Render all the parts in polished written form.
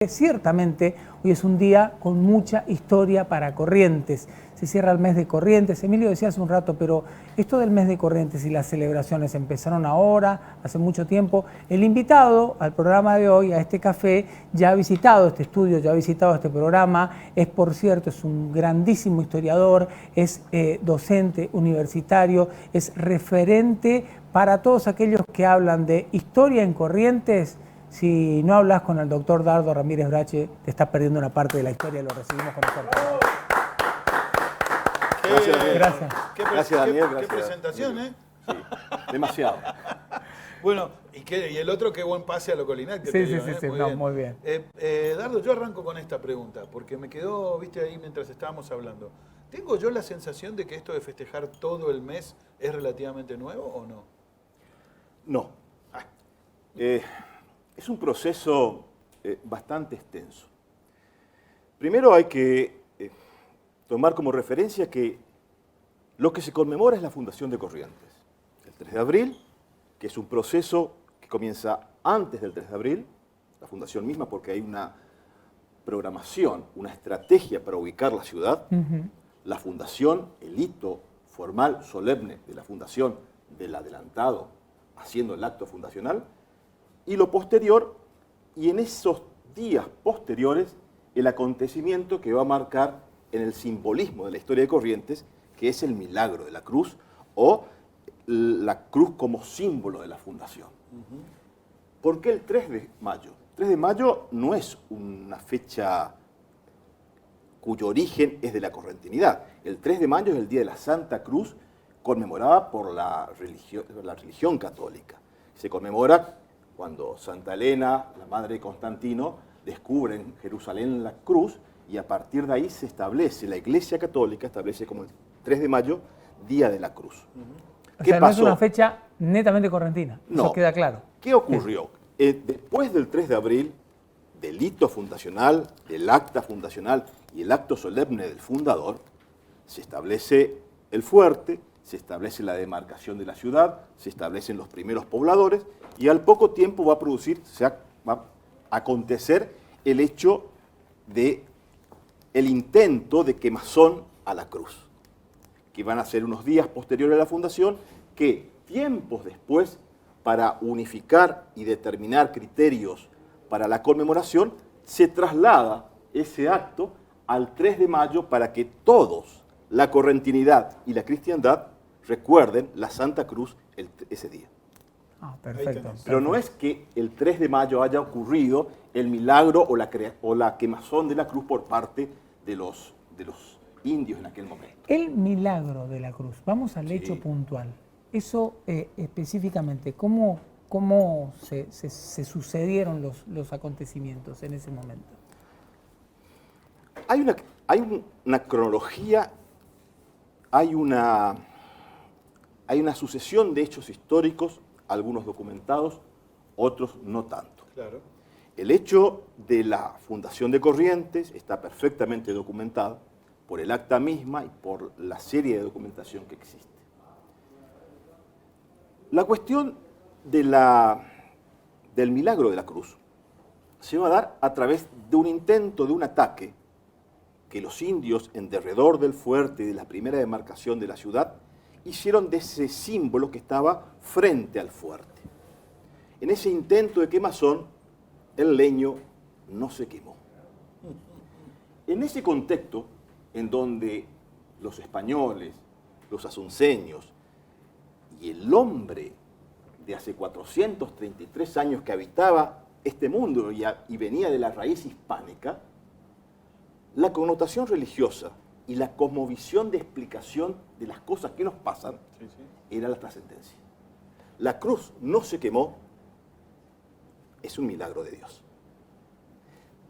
Ciertamente, hoy es un día con mucha historia para Corrientes. Se cierra el mes de Corrientes. Emilio decía hace un rato, pero esto del mes de Corrientes y las celebraciones empezaron ahora, hace mucho tiempo. El invitado al programa de hoy, a este café, ya ha visitado este estudio, ya ha visitado este programa. Es, por cierto, es un grandísimo historiador, es docente universitario, es referente para todos aquellos que hablan de historia en Corrientes. Si no hablas con el doctor Dardo Ramírez Brache, te estás perdiendo una parte de la historia, lo recibimos con nosotros. Gracias, Daniel. Gracias. Gracias, Daniel. Qué presentación, ¿eh? Sí, demasiado. Bueno, y el otro, qué buen pase a lo Colinac. Muy bien. Dardo, yo arranco con esta pregunta, porque me quedó, viste, ahí mientras estábamos hablando. ¿Tengo yo la sensación de que esto de festejar todo el mes es relativamente nuevo o no? No. Es un proceso bastante extenso. Primero hay que tomar como referencia que lo que se conmemora es la fundación de Corrientes. El 3 de abril, que es un proceso que comienza antes del 3 de abril, la fundación misma, porque hay una programación, una estrategia para ubicar la ciudad. La fundación, el hito formal, solemne de la fundación, del adelantado, haciendo el acto fundacional, y lo posterior, y en esos días posteriores, el acontecimiento que va a marcar en el simbolismo de la historia de Corrientes, que es el milagro de la cruz, o la cruz como símbolo de la fundación. ¿Por qué el 3 de mayo? El 3 de mayo no es una fecha cuyo origen es de la correntinidad. El 3 de mayo es el Día de la Santa Cruz, conmemorada por la religión católica. Se conmemora cuando Santa Elena, la madre de Constantino, descubre en Jerusalén la cruz, y a partir de ahí se establece, la Iglesia Católica establece como el 3 de mayo, Día de la Cruz. ¿Qué pasó? No es una fecha netamente correntina, no, eso queda claro. ¿Qué ocurrió? Después del 3 de abril, del hito fundacional, del acta fundacional y el acto solemne del fundador, se establece el fuerte, se establece la demarcación de la ciudad, se establecen los primeros pobladores, y al poco tiempo va a acontecer el hecho de el intento de quemazón a la cruz, que van a ser unos días posteriores a la fundación, que tiempos después, para unificar y determinar criterios para la conmemoración, se traslada ese acto al 3 de mayo para que todos, la correntinidad y la cristiandad, recuerden la Santa Cruz ese día. Perfecto. Pero no es que el 3 de mayo haya ocurrido el milagro o la quemazón de la cruz por parte de los indios en aquel momento. El milagro de la cruz, vamos al hecho puntual. Eso específicamente, ¿cómo se sucedieron los acontecimientos en ese momento? Hay una cronología, hay una sucesión de hechos históricos, algunos documentados, otros no tanto. Claro. El hecho de la fundación de Corrientes está perfectamente documentado por el acta misma y por la serie de documentación que existe. La cuestión del milagro de la cruz se va a dar a través de un intento de un ataque que los indios en derredor del fuerte y de la primera demarcación de la ciudad hicieron de ese símbolo que estaba frente al fuerte. En ese intento de quemazón, el leño no se quemó. En ese contexto, en donde los españoles, los asunceños y el hombre de hace 433 años que habitaba este mundo y venía de la raíz hispánica, la connotación religiosa y la cosmovisión de explicación de las cosas que nos pasan era la trascendencia. La cruz no se quemó, es un milagro de Dios.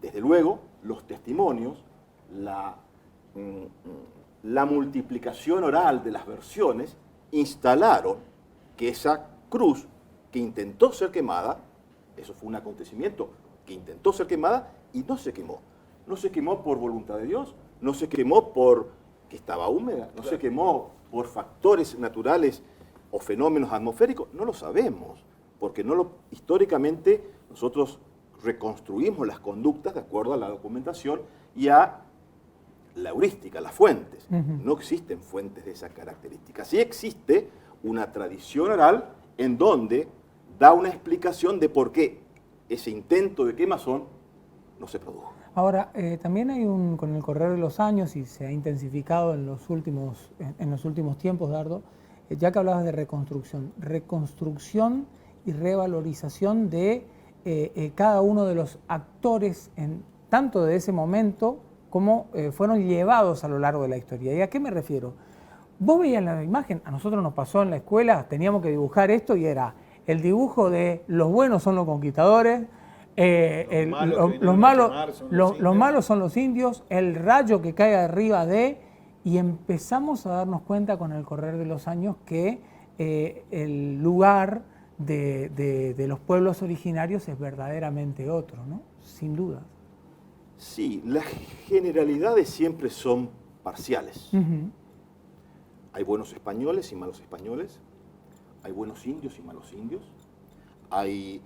Desde luego, los testimonios, la multiplicación oral de las versiones instalaron que esa cruz que intentó ser quemada, eso fue un acontecimiento que intentó ser quemada y no se quemó. No se quemó por voluntad de Dios, no se quemó porque estaba húmeda, no se quemó por factores naturales o fenómenos atmosféricos, no lo sabemos, porque históricamente nosotros reconstruimos las conductas de acuerdo a la documentación y a la heurística, las fuentes. No existen fuentes de esa característica. Sí existe una tradición oral en donde da una explicación de por qué ese intento de quemazón no se produjo. Ahora, también hay con el correr de los años, y se ha intensificado en los últimos tiempos, Dardo, ya que hablabas de reconstrucción y revalorización de cada uno de los actores, tanto de ese momento como fueron llevados a lo largo de la historia. ¿Y a qué me refiero? Vos veías la imagen, a nosotros nos pasó en la escuela, teníamos que dibujar esto y era el dibujo de los buenos son los conquistadores, los malos son los indios, el rayo que cae arriba de... Y empezamos a darnos cuenta con el correr de los años que el lugar de los pueblos originarios es verdaderamente otro, ¿no? Sin duda. Sí, las generalidades siempre son parciales. Hay buenos españoles y malos españoles, hay buenos indios y malos indios, hay,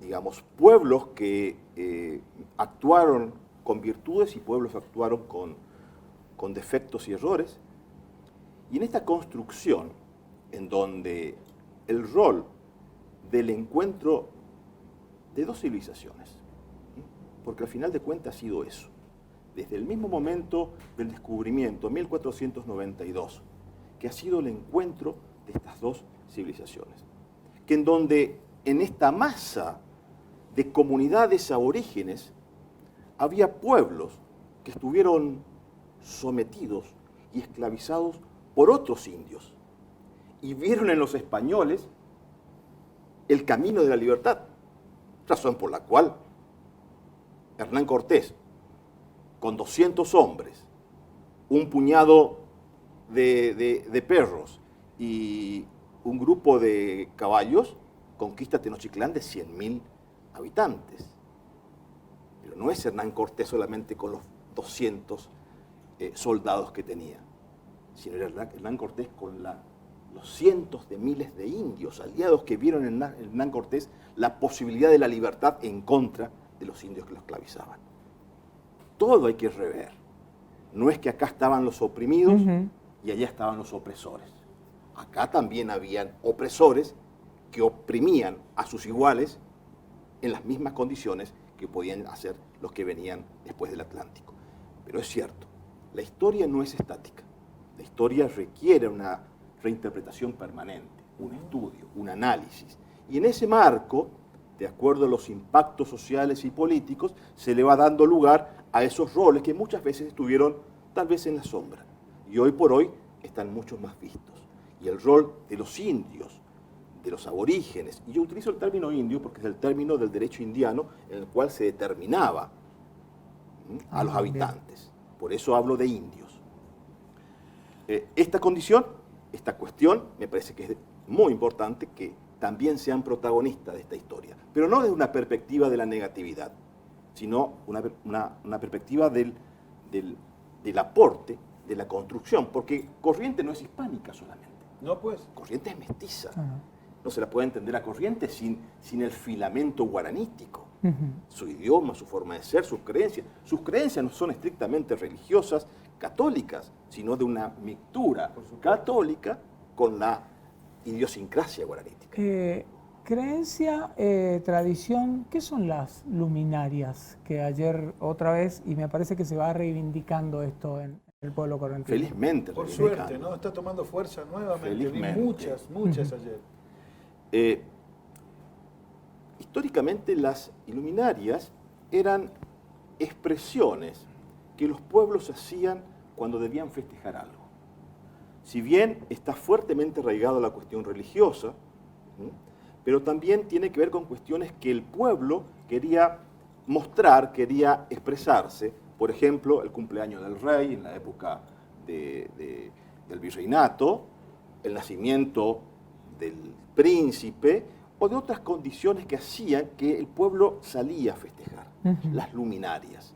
digamos, pueblos que actuaron con virtudes y pueblos que actuaron con defectos y errores. Y en esta construcción, en donde el rol del encuentro de dos civilizaciones, porque al final de cuentas ha sido eso, desde el mismo momento del descubrimiento, 1492, que ha sido el encuentro de estas dos civilizaciones, que en donde en esta masa de comunidades aborígenes había pueblos que estuvieron sometidos y esclavizados por otros indios y vieron en los españoles el camino de la libertad, razón por la cual Hernán Cortés, con 200 hombres, un puñado de perros y un grupo de caballos, conquista Tenochtitlán de 100.000 habitantes. Pero no es Hernán Cortés solamente con los 200 soldados que tenía, sino era Hernán Cortés con los cientos de miles de indios aliados que vieron en Hernán Cortés la posibilidad de la libertad en contra de los indios que los esclavizaban. Todo hay que rever. No es que acá estaban los oprimidos y allá estaban los opresores. Acá también habían opresores que oprimían a sus iguales en las mismas condiciones que podían hacer los que venían después del Atlántico. Pero es cierto, la historia no es estática. La historia requiere una reinterpretación permanente, un estudio, un análisis. Y en ese marco, de acuerdo a los impactos sociales y políticos, se le va dando lugar a esos roles que muchas veces estuvieron tal vez en la sombra. Y hoy por hoy están mucho más vistos. Y el rol de los indios, de los aborígenes, y yo utilizo el término indio porque es el término del derecho indiano en el cual se determinaba a los habitantes. Por eso hablo de indios. Esta condición, esta cuestión, me parece que es muy importante que también sean protagonistas de esta historia, pero no desde una perspectiva de la negatividad, sino una perspectiva del aporte, de la construcción, porque Corrientes no es hispánica solamente. No, pues. Corrientes es mestiza. No se la puede entender a Corrientes sin el filamento guaranítico. Su idioma, su forma de ser, sus creencias. Sus creencias no son estrictamente religiosas, católicas, sino de una mixtura católica con la idiosincrasia guaranítica. Creencia, tradición, ¿qué son las luminarias? Que ayer otra vez, y me parece que se va reivindicando esto en el pueblo correntino. Felizmente. Por suerte, ¿no? Está tomando fuerza nuevamente. Felizmente. Vi muchas ayer. Históricamente las iluminarias eran expresiones que los pueblos hacían cuando debían festejar algo. Si bien está fuertemente arraigado a la cuestión religiosa, pero también tiene que ver con cuestiones que el pueblo quería mostrar, quería expresarse. Por ejemplo, el cumpleaños del rey en la época del virreinato, el nacimiento del príncipe o de otras condiciones que hacían que el pueblo salía a festejar, las luminarias.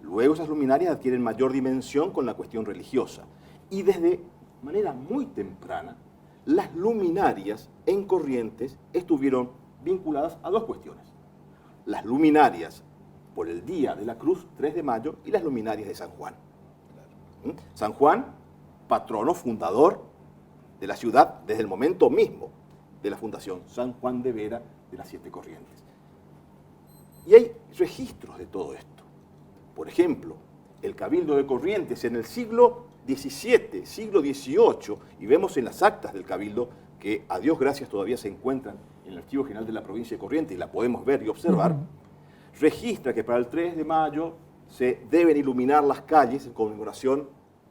Luego esas luminarias adquieren mayor dimensión con la cuestión religiosa. Y desde manera muy temprana, las luminarias en Corrientes estuvieron vinculadas a dos cuestiones. las luminarias por el Día de la Cruz, 3 de mayo, y las luminarias de San Juan. San Juan, patrono fundador de la ciudad desde el momento mismo de la fundación, San Juan de Vera de las 7 Corrientes. Y hay registros de todo esto. Por ejemplo, el Cabildo de Corrientes en el siglo XVII, siglo XVIII, y vemos en las actas del Cabildo que a Dios gracias todavía se encuentran en el Archivo General de la Provincia de Corrientes y la podemos ver y observar, registra que para el 3 de mayo se deben iluminar las calles en conmemoración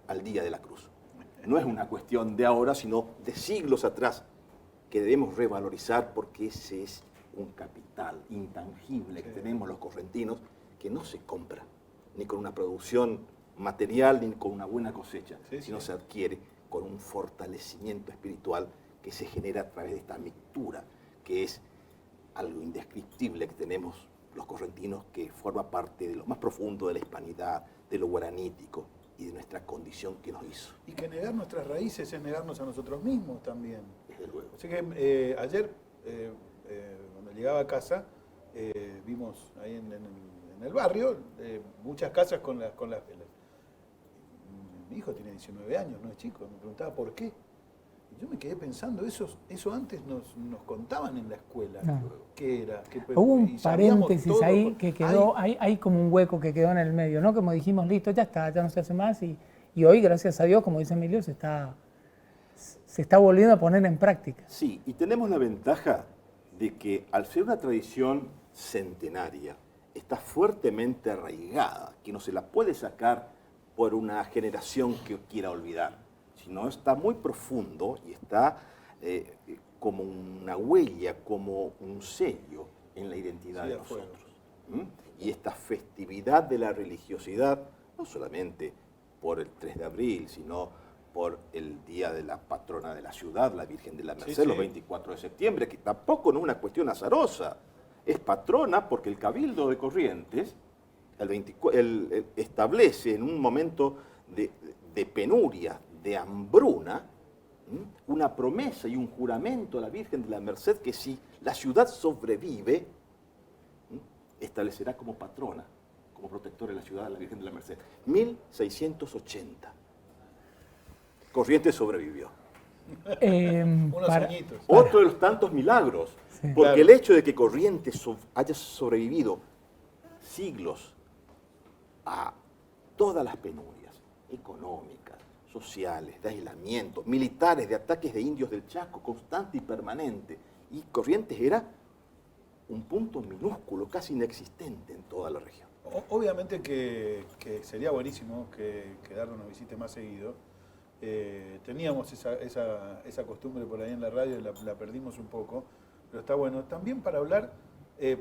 al Día de la Cruz. No es una cuestión de ahora, sino de siglos atrás, que debemos revalorizar porque ese es un capital intangible que tenemos los correntinos, que no se compra ni con una producción material ni con una buena cosecha, sino se adquiere con un fortalecimiento espiritual que se genera a través de esta mixtura, que es algo indescriptible que tenemos los correntinos, que forma parte de lo más profundo de la hispanidad, de lo guaranítico y de nuestra condición que nos hizo. Y que negar nuestras raíces es negarnos a nosotros mismos también. Desde luego. Así que ayer, cuando llegaba a casa, vimos ahí en el barrio muchas casas con las velas. Mi hijo tiene 19 años, no es chico, me preguntaba por qué. Y yo me quedé pensando, eso antes nos contaban en la escuela. No. ¿Qué era? Hubo un y sabíamos paréntesis todo ahí que quedó, Ay, hay como un hueco que quedó en el medio, ¿no? Como dijimos, listo, ya está, ya no se hace más y hoy, gracias a Dios, como dice Emilio, se está volviendo a poner en práctica. Sí, y tenemos la ventaja de que al ser una tradición centenaria, está fuertemente arraigada, que no se la puede sacar por una generación que quiera olvidar, sino está muy profundo y está como una huella, como un sello en la identidad de nosotros. Y esta festividad de la religiosidad, no solamente por el 3 de abril, sino por el día de la patrona de la ciudad, la Virgen de la Merced, los 24 de septiembre, que tampoco no es una cuestión azarosa, es patrona porque el Cabildo de Corrientes establece en un momento de penuria, de hambruna, una promesa y un juramento a la Virgen de la Merced que si la ciudad sobrevive, establecerá como patrona, como protectora de la ciudad a la Virgen de la Merced. 1680. Corrientes sobrevivió. unos añitos. Otro de los tantos milagros, porque Claro. el hecho de que Corrientes haya sobrevivido siglos a todas las penurias económicas, sociales, de aislamiento, militares, de ataques de indios del Chaco, constante y permanente, y Corrientes era un punto minúsculo, casi inexistente en toda la región. Obviamente que sería buenísimo que Dardo nos visite más seguido. Teníamos esa costumbre por ahí en la radio y la perdimos un poco, pero está bueno. También para hablar,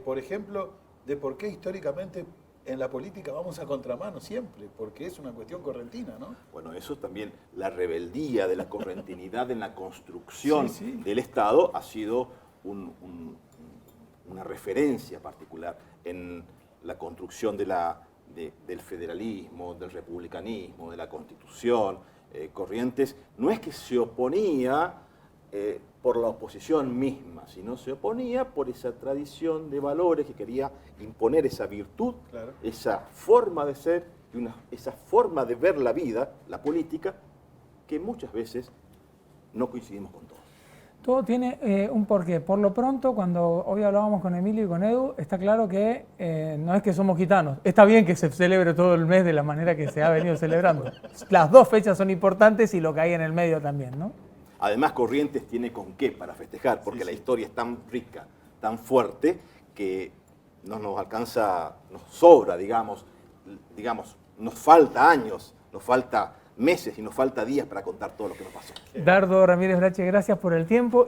por ejemplo, de por qué históricamente en la política vamos a contramano siempre, porque es una cuestión correntina, ¿no? Bueno, eso también, la rebeldía de la correntinidad en la construcción Sí, sí. del Estado ha sido una referencia particular en la construcción del federalismo, del republicanismo, de la Constitución. Corrientes no es que se oponía por la oposición misma, sino se oponía por esa tradición de valores que quería imponer esa virtud, Claro. esa forma de ser y esa forma de ver la vida, la política, que muchas veces no coincidimos con todos. Todo tiene un porqué. Por lo pronto, cuando hoy hablábamos con Emilio y con Edu, está claro que no es que somos gitanos. Está bien que se celebre todo el mes de la manera que se ha venido celebrando. Las dos fechas son importantes y lo que hay en el medio también, ¿no? Además, Corrientes tiene con qué para festejar, porque la historia es tan rica, tan fuerte, que no nos alcanza, nos sobra, digamos, nos falta años, nos falta meses y nos falta días para contar todo lo que nos pasó. Dardo Ramírez Brache, gracias por el tiempo.